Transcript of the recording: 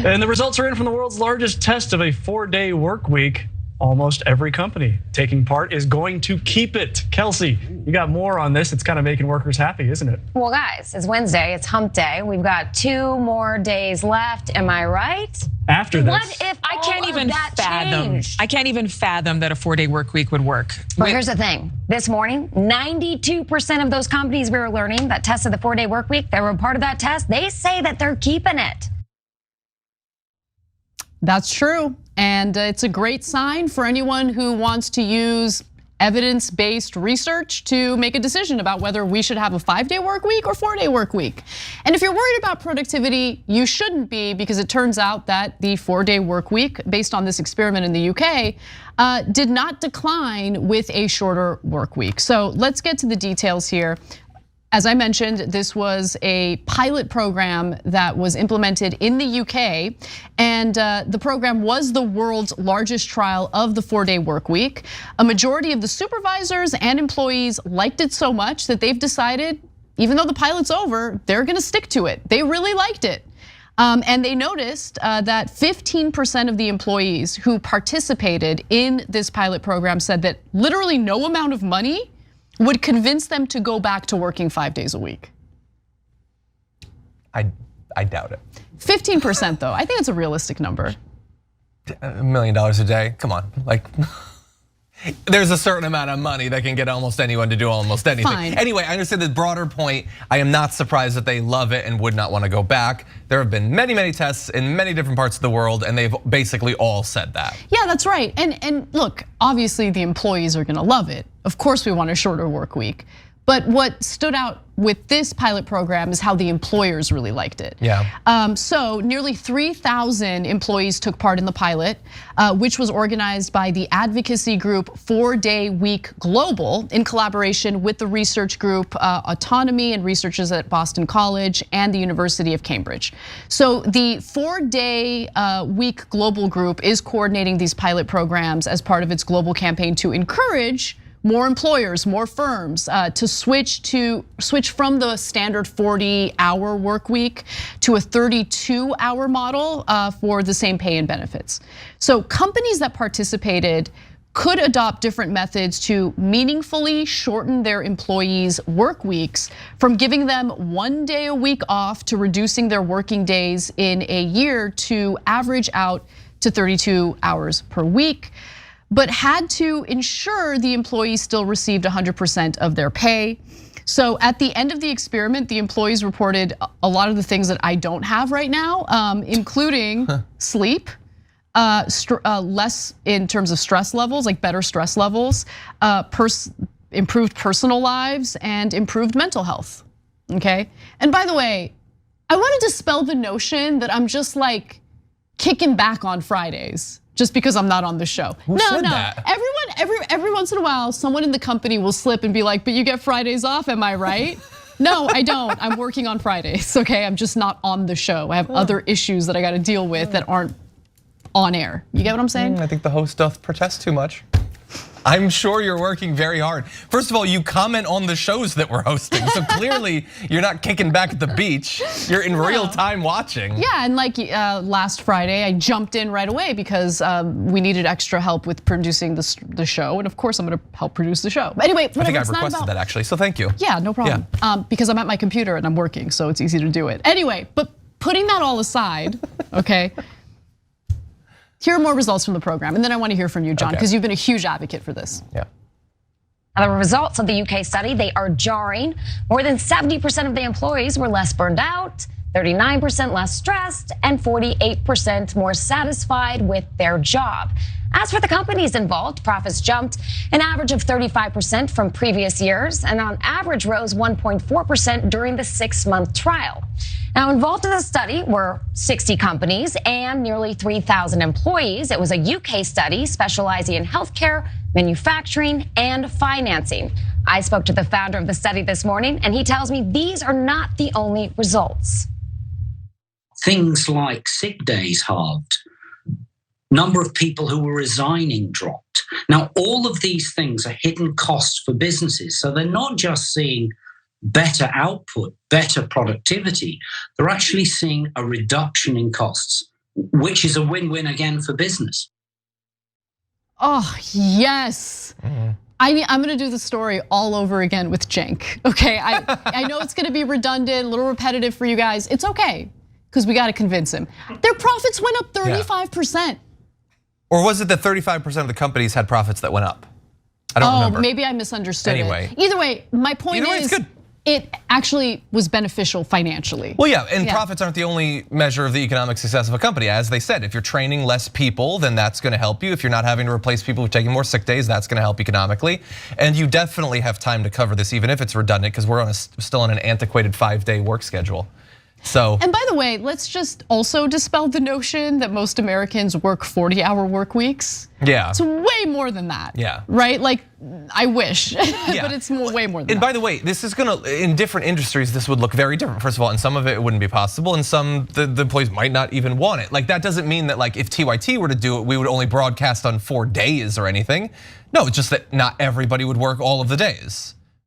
And the results are in from the world's largest test of a 4-day work week. Almost every company taking part is going to keep it. Kelsey, you got more on this. It's kind of making workers happy, isn't it? Well, guys, it's Wednesday. It's hump day. We've got 2 more days left. Am I right? After this. What if I can't even fathom. changed? I can't even fathom that a 4-day work week would work. Well, here's the thing. This morning, 92% of those companies we were learning that tested the 4-day work week, that were a part of that test, they say that they're keeping it. That's true. And it's a great sign for anyone who wants to use evidence-based research to make a decision about whether we should have a 5-day work week or 4-day work week. And if you're worried about productivity, you shouldn't be, because it turns out that the 4-day work week, based on this experiment in the UK, did not decline with a shorter work week. So let's get to the details here. As I mentioned, this was a pilot program that was implemented in the UK, and the program was the world's largest trial of the 4-day work week. A majority of the supervisors and employees liked it so much that they've decided, even though the pilot's over, they're gonna stick to it. They really liked it. And they noticed that 15% of the employees who participated in this pilot program said that literally no amount of money would convince them to go back to working 5 days a week. I doubt it. 15% though, I think it's a realistic number. $1 million a day, come on. Like, there's a certain amount of money that can get almost anyone to do almost anything. Fine. Anyway, I understand the broader point. I am not surprised that they love it and would not want to go back. There have been many, many tests in many different parts of the world, and they've basically all said that. Yeah, that's right. And look, obviously the employees are gonna love it. Of course we want a shorter work week. But what stood out with this pilot program is how the employers really liked it. Yeah. So nearly 3,000 employees took part in the pilot, which was organized by the advocacy group 4-Day Week Global in collaboration with the research group Autonomy and researchers at Boston College and the University of Cambridge. So the 4-Day Week Global group is coordinating these pilot programs as part of its global campaign to encourage more employers, more firms to switch from the standard 40-hour work week to a 32-hour model for the same pay and benefits. So companies that participated could adopt different methods to meaningfully shorten their employees' work weeks, from giving them 1 day a week off to reducing their working days in a year to average out to 32 hours per week, but had to ensure the employees still received 100% of their pay. So at the end of the experiment, the employees reported a lot of the things that I don't have right now, including sleep, less in terms of stress levels, like better stress levels, improved personal lives, and improved mental health, okay? And by the way, I want to dispel the notion that I'm just like kicking back on Fridays just because I'm not on the show. Who said that? Every once in a while, someone in the company will slip and be like, but you get Fridays off, am I right? No, I don't, I'm working on Fridays, okay? I'm just not on the show. I have other issues that I gotta deal with that aren't on air. You get what I'm saying? I think the host doth protest too much. I'm sure you're working very hard. First of all, you comment on the shows that we're hosting, so clearly you're not kicking back at the beach. You're in real time watching. Yeah, and like last Friday, I jumped in right away because we needed extra help with producing the show, and of course I'm gonna help produce the show. But anyway, I think I've requested that actually, so thank you. Yeah, no problem. Because I'm at my computer and I'm working, so it's easy to do it. Anyway, but putting that all aside, okay? Here are more results from the program, and then I want to hear from you, John, because you've been a huge advocate for this. Yeah. Now, the results of the UK study, they are jarring. More than 70% of the employees were less burned out, 39% less stressed, and 48% more satisfied with their job. As for the companies involved, profits jumped an average of 35% from previous years, and on average rose 1.4% during the 6-month trial. Now, involved in the study were 60 companies and nearly 3,000 employees. It was a UK study specializing in healthcare, manufacturing, and financing. I spoke to the founder of the study this morning, and he tells me these are not the only results. Things like sick days halved. Number of people who were resigning dropped. Now, all of these things are hidden costs for businesses. So they're not just seeing better output, better productivity. They're actually seeing a reduction in costs. which is a win-win again for business. Oh, yes. I'm gonna do the story all over again with Cenk, okay? I know it's gonna be redundant, a little repetitive for you guys. It's okay, because we gotta convince him. Their profits went up 35%. Or was it that 35% of the companies had profits that went up? I don't remember. Maybe I misunderstood Anyway. it. Either way, my point is, it's good. It actually was beneficial financially. Well, yeah, and profits aren't the only measure of the economic success of a company. As they said, if you're training less people, then that's gonna help you. If you're not having to replace people who are taking more sick days, that's gonna help economically. And you definitely have time to cover this, even if it's redundant, because we're still on an antiquated 5-day work schedule. So. And by the way, let's just also dispel the notion that most Americans work 40-hour work weeks. Yeah. It's way more than that. Yeah. Right? Like, I wish, Yeah. but it's way more than that. And by the way, this is gonna, in different industries, this would look very different. First of all, in some of it wouldn't be possible, and some, the employees might not even want it. Like, that doesn't mean that like if TYT were to do it, we would only broadcast on 4 days or anything. No, it's just that not everybody would work all of the days.